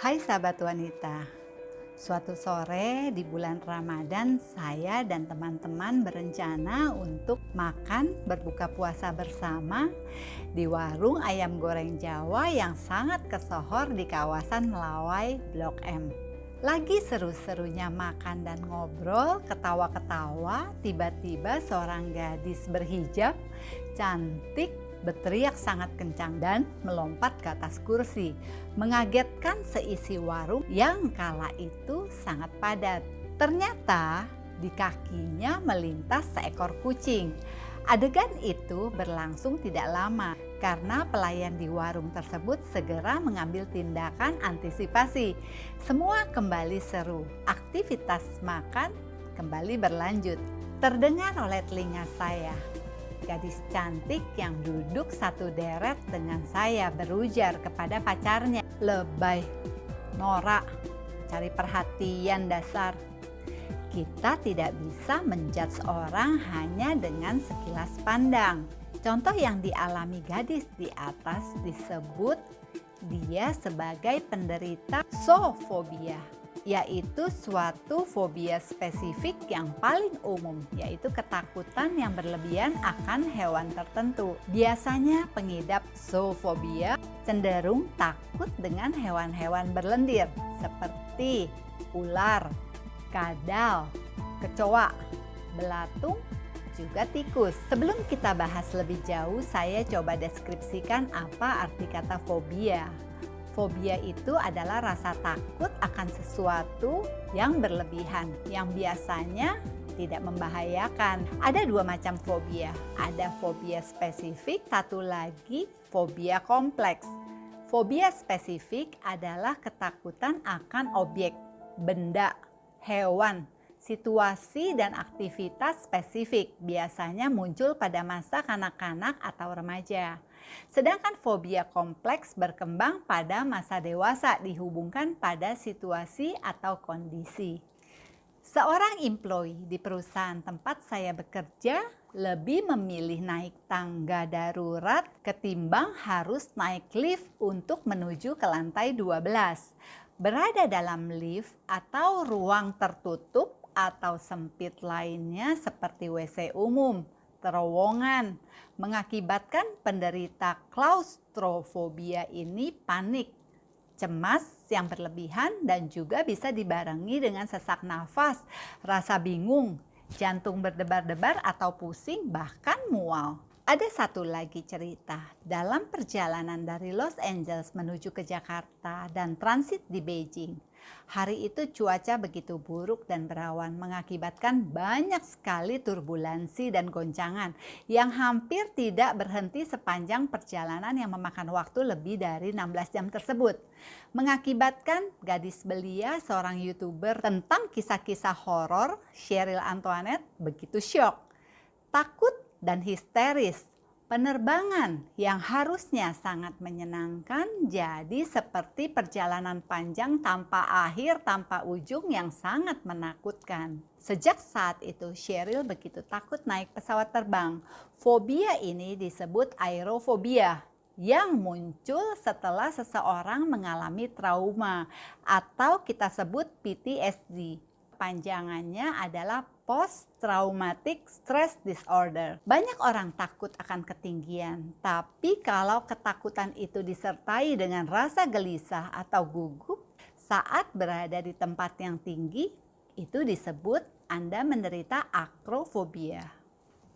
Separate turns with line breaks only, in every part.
Hai sahabat wanita, suatu sore di bulan Ramadan saya dan teman-teman berencana untuk makan berbuka puasa bersama di warung ayam goreng Jawa yang sangat kesohor di kawasan Melawai Blok M. Lagi seru-serunya makan dan ngobrol, ketawa-ketawa, tiba-tiba seorang gadis berhijab, cantik, berteriak sangat kencang dan melompat ke atas kursi, mengagetkan seisi warung yang kala itu sangat padat. Ternyata di kakinya melintas seekor kucing. Adegan itu berlangsung tidak lama karena pelayan di warung tersebut segera mengambil tindakan antisipasi. Semua kembali seru, aktivitas makan kembali berlanjut. Terdengar oleh telinga saya, gadis cantik yang duduk satu deret dengan saya berujar kepada pacarnya, "Lebay, norak, cari perhatian dasar." Kita tidak bisa menjudge orang hanya dengan sekilas pandang. Contoh yang dialami gadis di atas disebut dia sebagai penderita zoofobia, yaitu suatu fobia spesifik yang paling umum, yaitu ketakutan yang berlebihan akan hewan tertentu. Biasanya pengidap zoofobia cenderung takut dengan hewan-hewan berlendir seperti ular, kadal, kecoa, belatung, juga tikus. Sebelum kita bahas lebih jauh, saya coba deskripsikan apa arti kata fobia. Fobia itu adalah rasa takut akan sesuatu yang berlebihan, yang biasanya tidak membahayakan. Ada dua macam fobia, ada fobia spesifik, satu lagi fobia kompleks. Fobia spesifik adalah ketakutan akan objek, benda, hewan, situasi dan aktivitas spesifik, biasanya muncul pada masa kanak-kanak atau remaja. Sedangkan fobia kompleks berkembang pada masa dewasa, dihubungkan pada situasi atau kondisi. Seorang employee di perusahaan tempat saya bekerja lebih memilih naik tangga darurat ketimbang harus naik lift untuk menuju ke lantai 12. Berada dalam lift atau ruang tertutup atau sempit lainnya seperti WC umum, terowongan, mengakibatkan penderita klaustrofobia ini panik, cemas yang berlebihan, dan juga bisa dibarengi dengan sesak nafas, rasa bingung, jantung berdebar-debar atau pusing, bahkan mual. Ada satu lagi cerita, dalam perjalanan dari Los Angeles menuju ke Jakarta dan transit di Beijing. Hari itu cuaca begitu buruk dan berawan, mengakibatkan banyak sekali turbulensi dan goncangan yang hampir tidak berhenti sepanjang perjalanan yang memakan waktu lebih dari 16 jam tersebut. Mengakibatkan gadis belia, seorang YouTuber tentang kisah-kisah horor, Cheryl Antoinette, begitu syok, takut dan histeris. Penerbangan yang harusnya sangat menyenangkan jadi seperti perjalanan panjang tanpa akhir, tanpa ujung yang sangat menakutkan. Sejak saat itu Cheryl begitu takut naik pesawat terbang. Fobia ini disebut aerofobia yang muncul setelah seseorang mengalami trauma atau kita sebut PTSD. Panjangannya adalah Post Traumatic Stress Disorder. Banyak orang takut akan ketinggian, tapi kalau ketakutan itu disertai dengan rasa gelisah atau gugup saat berada di tempat yang tinggi, itu disebut Anda menderita akrofobia.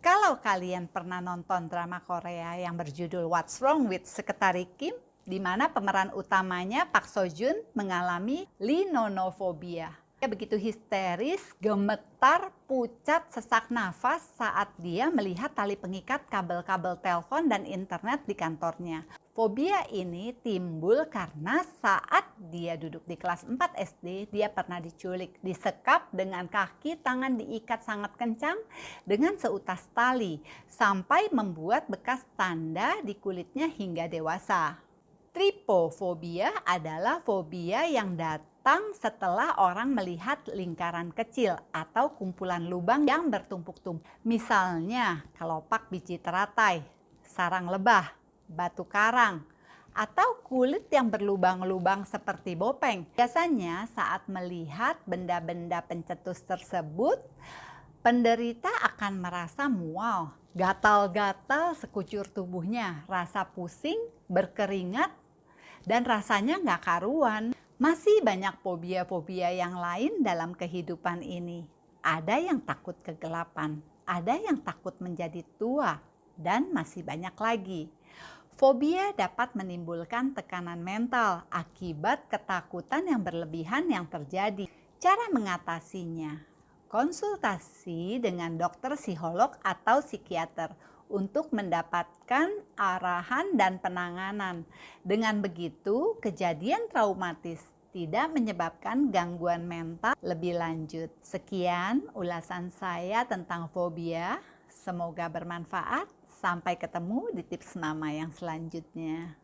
Kalau kalian pernah nonton drama Korea yang berjudul What's Wrong with Secretary Kim, di mana pemeran utamanya Park Seo Joon mengalami linonophobia. Dia begitu histeris, gemetar, pucat, sesak nafas saat dia melihat tali pengikat kabel-kabel telepon dan internet di kantornya. Fobia ini timbul karena saat dia duduk di kelas 4 SD, dia pernah diculik, disekap dengan kaki tangan diikat sangat kencang dengan seutas tali, sampai membuat bekas tanda di kulitnya hingga dewasa. Trypophobia adalah fobia yang datang setelah orang melihat lingkaran kecil atau kumpulan lubang yang bertumpuk-tumpuk. Misalnya kelopak biji teratai, sarang lebah, batu karang, atau kulit yang berlubang-lubang seperti bopeng. Biasanya saat melihat benda-benda pencetus tersebut, penderita akan merasa mual, gatal-gatal sekucur tubuhnya, rasa pusing, berkeringat, dan rasanya nggak karuan. Masih banyak fobia-fobia yang lain dalam kehidupan ini. Ada yang takut kegelapan, ada yang takut menjadi tua, dan masih banyak lagi. Fobia dapat menimbulkan tekanan mental akibat ketakutan yang berlebihan yang terjadi. Cara mengatasinya, konsultasi dengan dokter psikolog atau psikiater untuk mendapatkan arahan dan penanganan. Dengan begitu, kejadian traumatis tidak menyebabkan gangguan mental lebih lanjut. Sekian ulasan saya tentang fobia. Semoga bermanfaat. Sampai ketemu di tips mama yang selanjutnya.